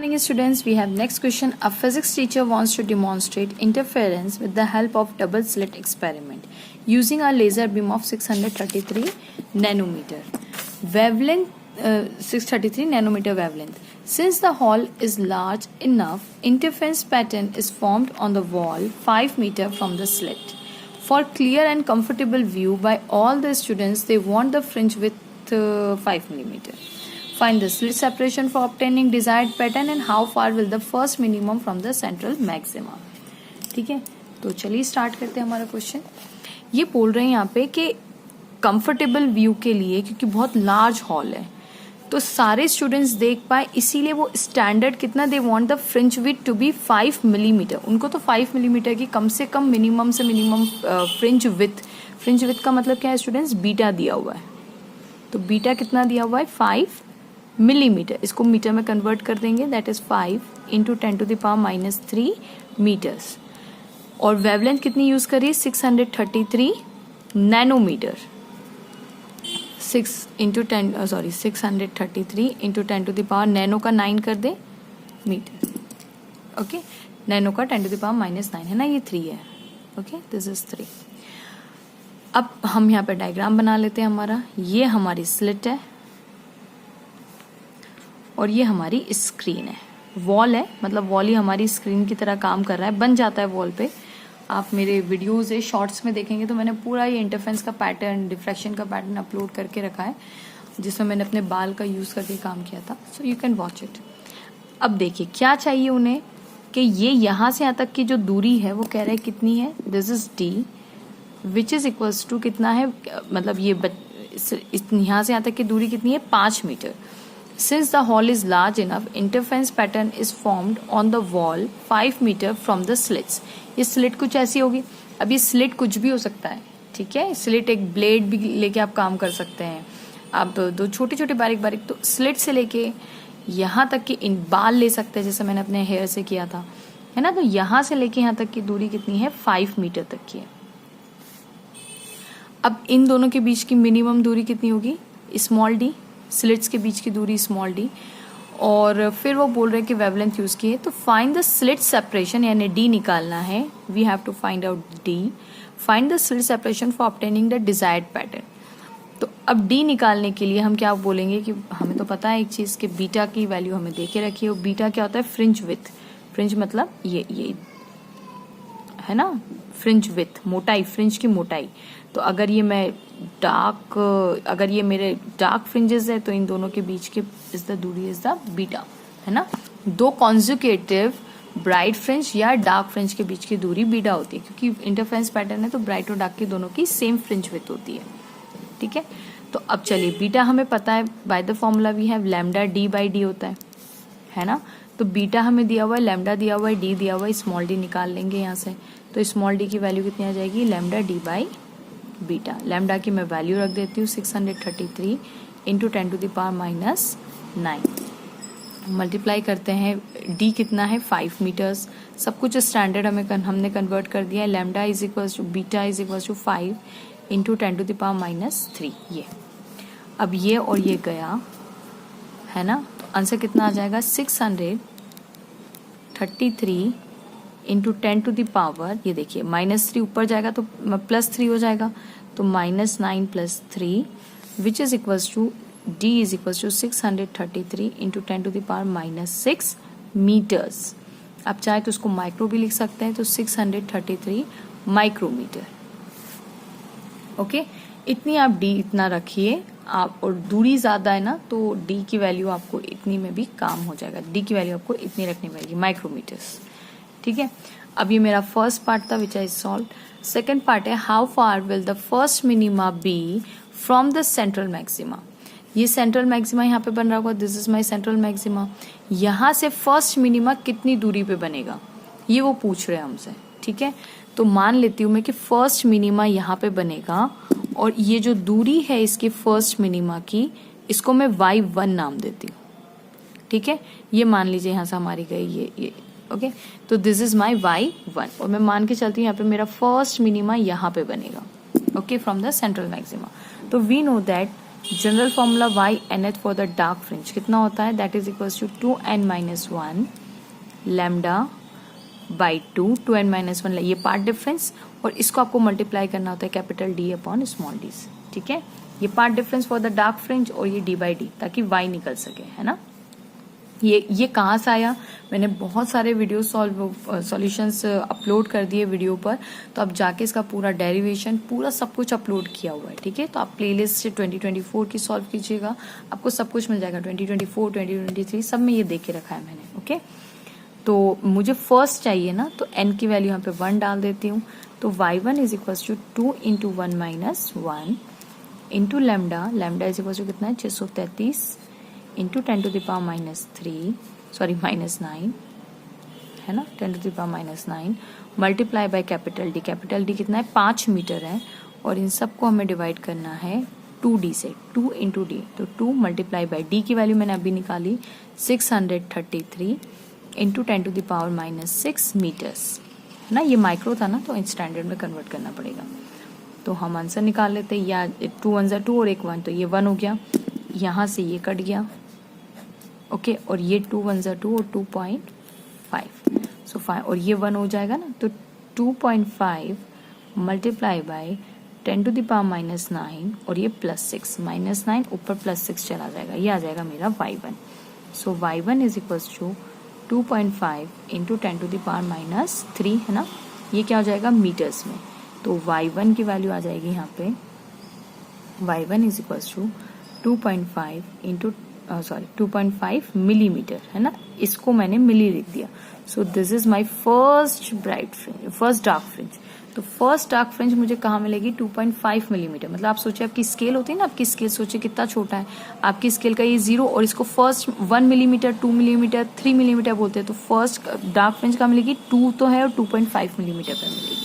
Morning students, we have next question. A physics teacher wants to demonstrate interference with the help of double slit experiment using a laser beam of 633 nanometer wavelength, 633 nanometer wavelength. Since the hall is large enough, interference pattern is formed on the wall 5 meter from the slit. For clear and comfortable view by all the students, they want the fringe width 5 millimeter. Find the slit separation for obtaining desired pattern and how far will the first minimum from the central maxima. ठीक है, तो चलिए start करते हैं हमारा question. ये बोल रहे हैं यहाँ पे कि कंफर्टेबल व्यू के लिए, क्योंकि बहुत लार्ज हॉल है तो सारे स्टूडेंट्स देख पाए, इसीलिए वो स्टैंडर्ड कितना they want the fringe width to be 5 millimetre. उनको तो 5 मिलीमीटर की कम से कम मिनिमम से मिनिमम फ्रिंज विथ का मतलब क्या है स्टूडेंट्स? बीटा दिया हुआ है. तो बीटा कितना दिया हुआ है? 5 मिलीमीटर. इसको मीटर में कन्वर्ट कर देंगे, दैट इज 5 इंटू 10⁻³ मीटर्स. और वेवलेंथ कितनी यूज करिए? 633 नैनोमीटर. 633 इंटू 10⁻, नैनो का 9 कर दे मीटर. ओके, नैनो का 10⁻⁹ है ना, ये 3 है. Okay, this is 3. अब हम यहाँ पे डायग्राम बना लेते हैं. हमारा ये हमारी स्लिट है और ये हमारी स्क्रीन है. वॉल है, मतलब वॉल ही हमारी स्क्रीन की तरह काम कर रहा है, बन जाता है वॉल पे. आप मेरे वीडियोस है शॉर्ट्स में देखेंगे तो मैंने पूरा ये इंटरफेरेंस का पैटर्न, डिफ्रैक्शन का पैटर्न अपलोड करके रखा है, जिसमें मैंने अपने बाल का यूज करके काम किया था. So you can watch it. अब देखिए क्या चाहिए उन्हें कि ये यहाँ से यहाँ तक की जो दूरी है वो कह रहे हैं कितनी है? This is d which is equals to कितना है, मतलब ये यहाँ से यहाँ तक की दूरी कितनी है? 5 metre. Since the hall is large enough, interference pattern is formed on the wall 5 meter from the slits. ये स्लिट कुछ ऐसी होगी. अब ये स्लिट कुछ भी हो सकता है, ठीक है. स्लिट एक ब्लेड भी लेके आप काम कर सकते हैं. आप दो छोटे छोटे बारीक बारीक, तो स्लिट से लेके यहाँ तक की इन बाल ले सकते हैं, जैसे मैंने अपने हेयर से किया था, है ना. तो यहाँ से लेके यहाँ तक की दूरी कितनी है? 5 मीटर तक की है. अब इन दोनों के बीच की मिनिमम दूरी कितनी होगी? Small D. स्लिट्स के बीच की दूरी स्मॉल डी. और फिर वो बोल रहे हैं कि वेवलेंथ यूज की है, तो फाइंड द स्लिट सेपरेशन, यानी डी निकालना है. We have to find out D. Find the slit separation for obtaining the desired pattern. तो अब डी निकालने के लिए हम क्या बोलेंगे कि हमें तो पता है एक चीज कि बीटा की वैल्यू हमें दे के रखी है. बीटा क्या होता है? Fringe with. फ्रिंज मतलब ये है ना, फ्रिंज विथ, मोटाई, फ्रिंज की मोटाई. तो अगर ये मेरे डार्क फ्रिंजेस है तो इन दोनों के बीच के इज द दूरी इज द बीटा, है ना. दो कॉन्जुकेटिव ब्राइट फ्रिंज या डार्क फ्रिंज के बीच की दूरी बीटा होती है, क्योंकि इंटरफेरेंस पैटर्न है तो ब्राइट और डार्क की दोनों की सेम फ्रिंज विथ होती है, ठीक है. तो अब चलिए, बीटा हमें पता है, by the formula we have lambda D by D होता है ना. तो बीटा हमें दिया हुआ है, लैम्डा दिया हुआ है, डी दिया हुआ है, स्मॉल डी निकाल लेंगे यहाँ से. तो स्मॉल डी की वैल्यू कितनी आ जाएगी? Lambda D by beta. Lambda की मैं वैल्यू रख देती हूँ 633 इंटू 10⁻⁹. मल्टीप्लाई करते हैं. डी कितना है? 5 मीटर्स. सब कुछ स्टैंडर्ड हमने कन्वर्ट कर दिया है. Lambda is equals to beta is equals to 5 into 10⁻⁻3. ये अब ये और ये गया, है ना. तो आंसर कितना आ जाएगा? 633 इंटू 10⁻, ये देखिए -3 ऊपर जाएगा तो +3 हो जाएगा, तो -9 + 3 which is equals to d is equals to 633 into 10⁻⁻6 metres. आप चाहे तो उसको माइक्रो भी लिख सकते हैं, तो 633 माइक्रोमीटर. ओके, इतनी आप d इतना रखिए आप, और दूरी ज्यादा है ना तो d की वैल्यू आपको इतनी में भी काम हो जाएगा. d की वैल्यू आपको इतनी रखनी पड़ेगी, माइक्रोमीटर्स, ठीक है. अब ये मेरा फर्स्ट पार्ट था which I solve. Second part है how far will the first minima be from the central maxima. ये सेंट्रल मैक्सिमा यहाँ पे बन रहा होगा, this is my central maxima. यहाँ से फर्स्ट मिनिमा कितनी दूरी पे बनेगा ये वो पूछ रहे हैं हमसे, ठीक है. तो मान लेती हूँ मैं कि फर्स्ट मिनिमा यहाँ पे बनेगा, और ये जो दूरी है इसकी फर्स्ट मिनिमा की, इसको मैं y1 नाम देती हूँ, ठीक है. ये मान लीजिए यहाँ से हमारी गई ये ओके. तो दिस इज माई y1, और मैं मान के चलती हूँ यहाँ पे मेरा फर्स्ट मिनिमा यहाँ पे बनेगा, okay, from the central maxima. तो we know that general formula y nth for the dark fringe कितना होता है, that is equals to 2n-1 lambda by 2n-1 ये पार्ट डिफरेंस, और इसको आपको मल्टीप्लाई करना होता है capital D upon small D से, ठीक है। ये path difference for the dark fringe और ये d/d, ताकि y निकल सके, है ना। ये कहाँ से आया, मैंने बहुत सारे वीडियो सॉल्यूशंस अपलोड कर दिए वीडियो पर, तो आप जाके इसका पूरा डेरिवेशन पूरा सब कुछ अपलोड किया हुआ है, ठीक है। तो आप प्लेलिस्ट से 2024 की सॉल्व कीजिएगा, आपको सब कुछ मिल जाएगा। 2024, 2023 सब में ये देख के रखा है मैंने, ओके। तो मुझे फर्स्ट चाहिए ना, तो n की वैल्यू यहाँ पे 1 डाल देती हूँ। तो y1 is equals to 2 into 1-1 into lambda, lambda is equals to कितना है 633 इंटू 10⁻³ सॉरी -9 है ना, 10⁻⁹ multiply by capital D, capital D कितना है 5 मीटर है, और इन सबको हमें डिवाइड करना है 2D से, 2 इंटू डी, तो 2 मल्टीप्लाई बाय D की वैल्यू मैंने अभी निकाली 633 इंटू 10⁻⁻6 मीटर्स, है ना। ये माइक्रो था ना, तो स्टैंडर्ड में कन्वर्ट करना पड़ेगा। तो हम आंसर निकाल लेते हैं, या 2 1 2 और 1 1, तो ये 1 हो गया, यहाँ से ये कट गया, ओके। और ये 2 1 2 और 2.5, सो 5, और ये 1 हो जाएगा ना, तो 2.5 मल्टीप्लाई बाय 10⁻⁹ और ये +6, -9 ऊपर +6 चला जाएगा, ये आ जाएगा मेरा y1। So y1 is equals to 2.5 into 10⁻⁻3, है ना। ये क्या हो जाएगा मीटर्स में, तो y1 की वैल्यू आ जाएगी यहाँ पे, y1 is equals to 2.5 into 2.5 millimetre, है ना। इसको मैंने मिली लिख दिया। So this is my first bright fringe, first dark fringe. तो फर्स्ट डार्क फ्रिंज मुझे कहाँ मिलेगी, 2.5 मिलीमीटर। मतलब आप सोचिए आपकी स्केल होती है ना, आपकी स्केल सोचिए कितना छोटा है, आपकी स्केल का ये 0, और इसको फर्स्ट 1 मिलीमीटर, 2 मिलीमीटर, 3 मिलीमीटर बोलते हैं। तो फर्स्ट डार्क फ्रिंज कहाँ मिलेगी, 2 तो है और 2.5 मिलीमीटर पर मिलेगी,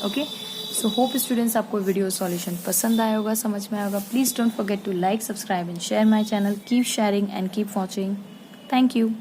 ओके। सो होप स्टूडेंट्स आपको वीडियो सॉल्यूशन पसंद आया होगा, समझ में आया होगा। Please don't forget to like, subscribe and share my channel. Keep sharing and keep watching. Thank you.